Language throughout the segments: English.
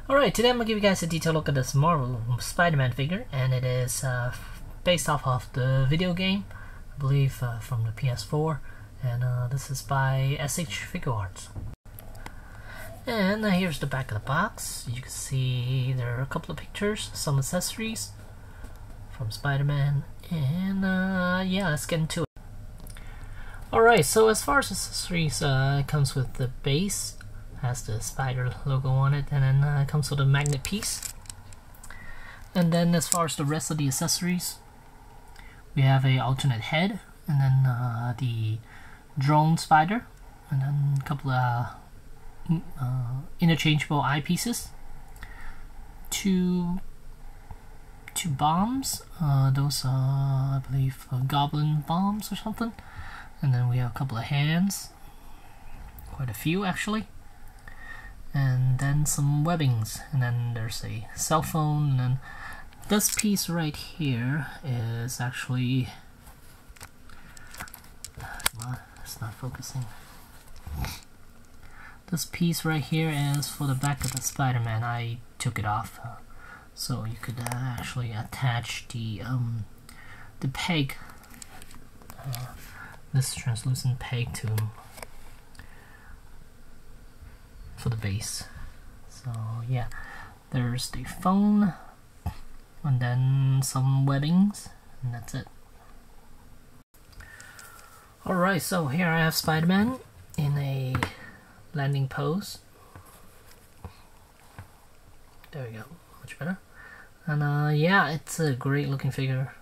Alright, today I'm going to give you guys a detailed look at this Marvel Spider-Man figure, and it is based off of the video game, I believe from the PS4, and this is by H Figuarts. And here's the back of the box. You can see there are a couple of pictures, some accessories from Spider-Man, and yeah, let's get into it. Alright, so as far as accessories, it comes with the base. Has the spider logo on it, and then it comes with a magnet piece. And then as far as the rest of the accessories, we have a alternate head, and then the drone spider, and then a couple of interchangeable eyepieces, two bombs, those I believe goblin bombs or something, and then we have a couple of hands, quite a few actually, and then some webbings, and then there's a cell phone, and then this piece right here is actually, come on, it's not focusing. This piece right here is for the back of the Spider-Man. I took it off so you could actually attach the peg, this translucent peg to him for the base. So yeah, there's the phone, and then some webbings, and that's it. Alright, so here I have Spider-Man in a landing pose. There we go, much better. And yeah, it's a great looking figure.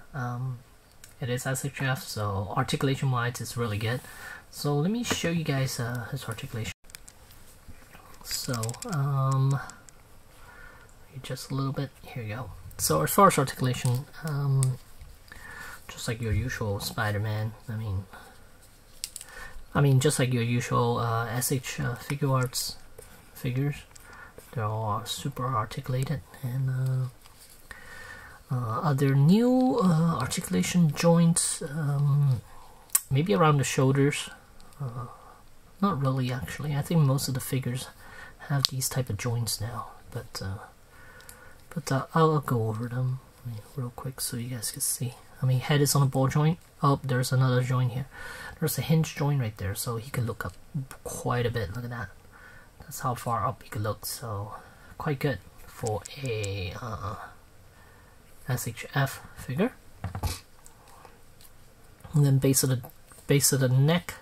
It is SHF, so articulation wise it's really good. So let me show you guys his articulation. So, just a little bit, here you go. So as far as articulation, just like your usual Spider-Man, I mean just like your usual SH Figuarts figures, they're all super articulated. And other new articulation joints, maybe around the shoulders, not really actually. I think most of the figures have these type of joints now, but I'll go over them real quick so you guys can see. Head is on a ball joint. Oh, there's another joint here. There's a hinge joint right there, so he can look up quite a bit. Look at that. That's how far up he could look. So quite good for a SHF figure. And then base of the neck.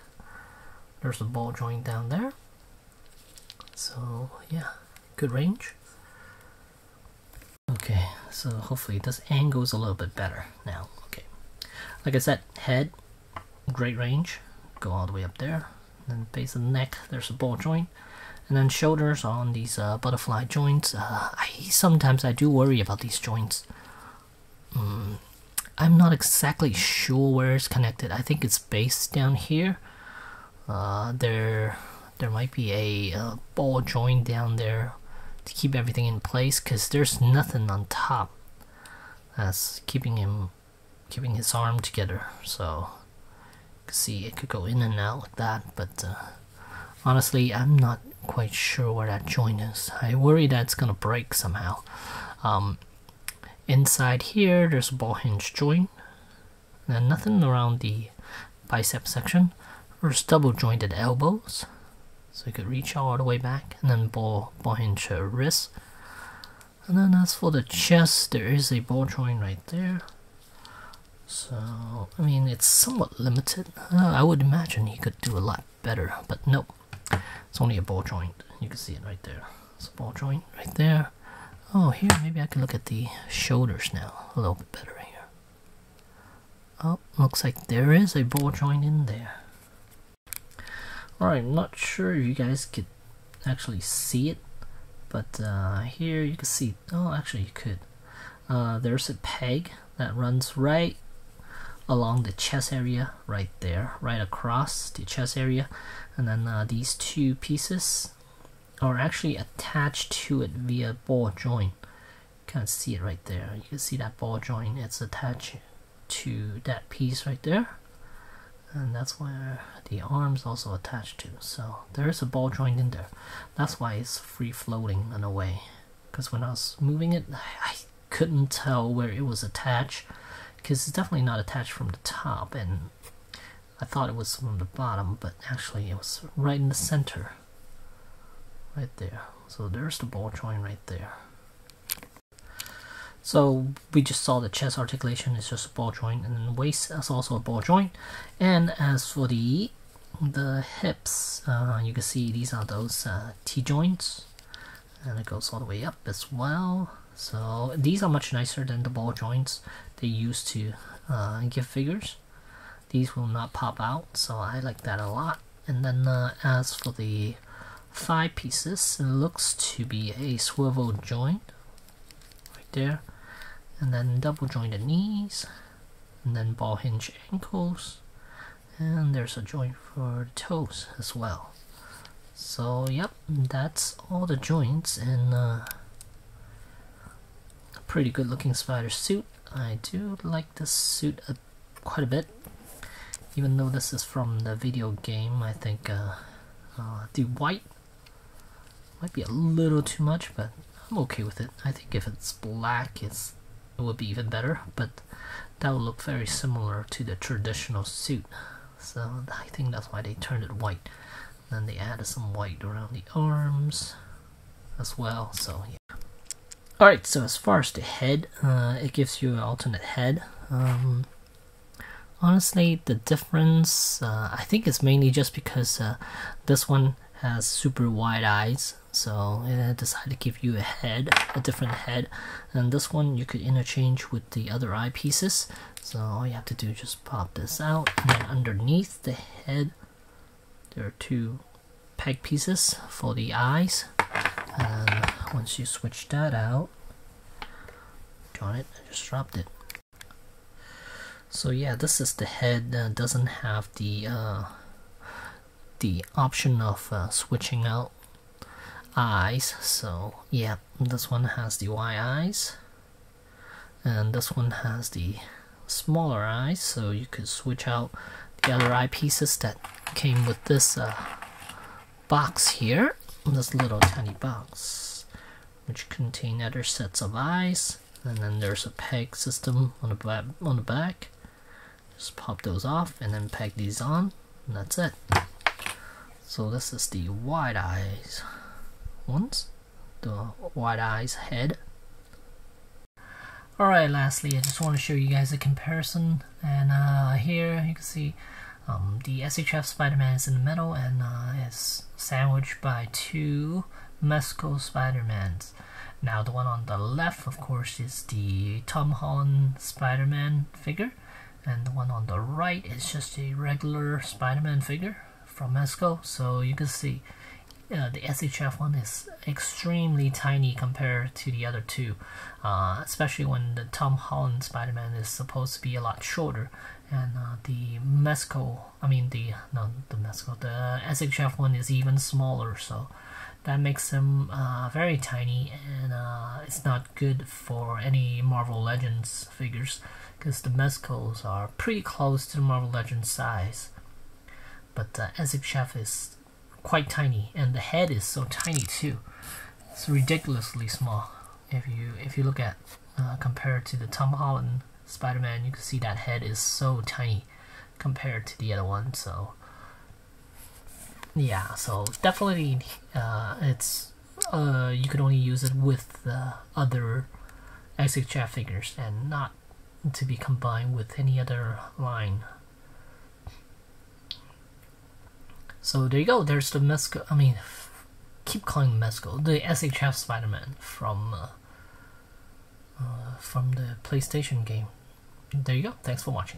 There's a ball joint down there. So yeah, good range. Okay, so hopefully this angle's a little bit better now. Okay, like I said, head, great range, go all the way up there. And then base of the neck, there's a ball joint, and then shoulders on these butterfly joints. Sometimes I do worry about these joints. I'm not exactly sure where it's connected. I think it's based down here. There might be a ball joint down there to keep everything in place, because there's nothing on top that's keeping his arm together. So you can see it could go in and out like that, but honestly I'm not quite sure where that joint is. I worry that it's gonna break somehow. Inside here there's a ball hinge joint, and nothing around the bicep section. There's double jointed elbows, so you could reach all the way back, and then ball hinge wrist. And then as for the chest, there is a ball joint right there. So it's somewhat limited. I would imagine he could do a lot better, but nope, it's only a ball joint. You can see it right there. It's a ball joint right there. Oh, here maybe I can look at the shoulders now a little bit better here. Oh, looks like there is a ball joint in there. Alright, not sure if you guys could actually see it, but here you can see, oh actually you could. There's a peg that runs right along the chest area right there, right across the chest area, and then these two pieces are actually attached to it via ball joint. You can't see it right there. You can see that ball joint, it's attached to that piece right there. And that's where the arm's also attached to. So there is a ball joint in there. That's why it's free floating in a way, because when I was moving it, I couldn't tell where it was attached, because it's definitely not attached from the top, and I thought it was from the bottom, but actually it was right in the center, right there. So there's the ball joint right there. So we just saw the chest articulation is just a ball joint, and then the waist is also a ball joint. And as for the hips, you can see these are those T-joints, and it goes all the way up as well. So these are much nicer than the ball joints they used to give figures. These will not pop out, so I like that a lot. And then as for the thigh pieces, it looks to be a swivel joint right there, and then double jointed knees, and then ball hinge ankles, and there's a joint for the toes as well. So yep, that's all the joints, and a pretty good looking spider suit. I do like this suit quite a bit, even though this is from the video game. I think the white might be a little too much, but I'm okay with it. I think if it's black, it would be even better, but that would look very similar to the traditional suit. So I think that's why they turned it white. Then they added some white around the arms as well, so yeah. Alright, so as far as the head, it gives you an alternate head. Honestly, the difference, I think it's mainly just because this one has super wide eyes, so it decided to give you a different head, and this one you could interchange with the other eyepieces. So all you have to do is just pop this out, and then underneath the head there are two peg pieces for the eyes, and once you switch that out, darn it, I just dropped it. So yeah, this is the head that doesn't have the option of switching out eyes. So yeah, this one has the wide eyes, and this one has the smaller eyes, so you could switch out the other eyepieces that came with this box here, this little tiny box, which contain other sets of eyes. And then there's a peg system on the back. Just pop those off and then peg these on, and that's it. So this is the wide eyes ones, the wide eyes head. Alright, lastly I just want to show you guys a comparison, and here you can see the SHF Spider-Man is in the middle, and is sandwiched by two Mezco Spider-Mans. Now the one on the left, of course, is the Tom Holland Spider-Man figure, and the one on the right is just a regular Spider-Man figure from Mezco. So you can see the SHF one is extremely tiny compared to the other two, especially when the Tom Holland Spider-Man is supposed to be a lot shorter, and the SHF one is even smaller, so that makes him very tiny, and it's not good for any Marvel Legends figures, because the Mezcos are pretty close to the Marvel Legends size, but SHF is quite tiny, and the head is so tiny too. It's ridiculously small. If you look at compared to the Tom Holland Spider-Man, you can see that head is so tiny compared to the other one. So yeah, so definitely it's you could only use it with other SHF figures and not to be combined with any other line. So there you go, there's the Mezco, keep calling him Mezco, the SHF Spider-Man from the PlayStation game. There you go, thanks for watching.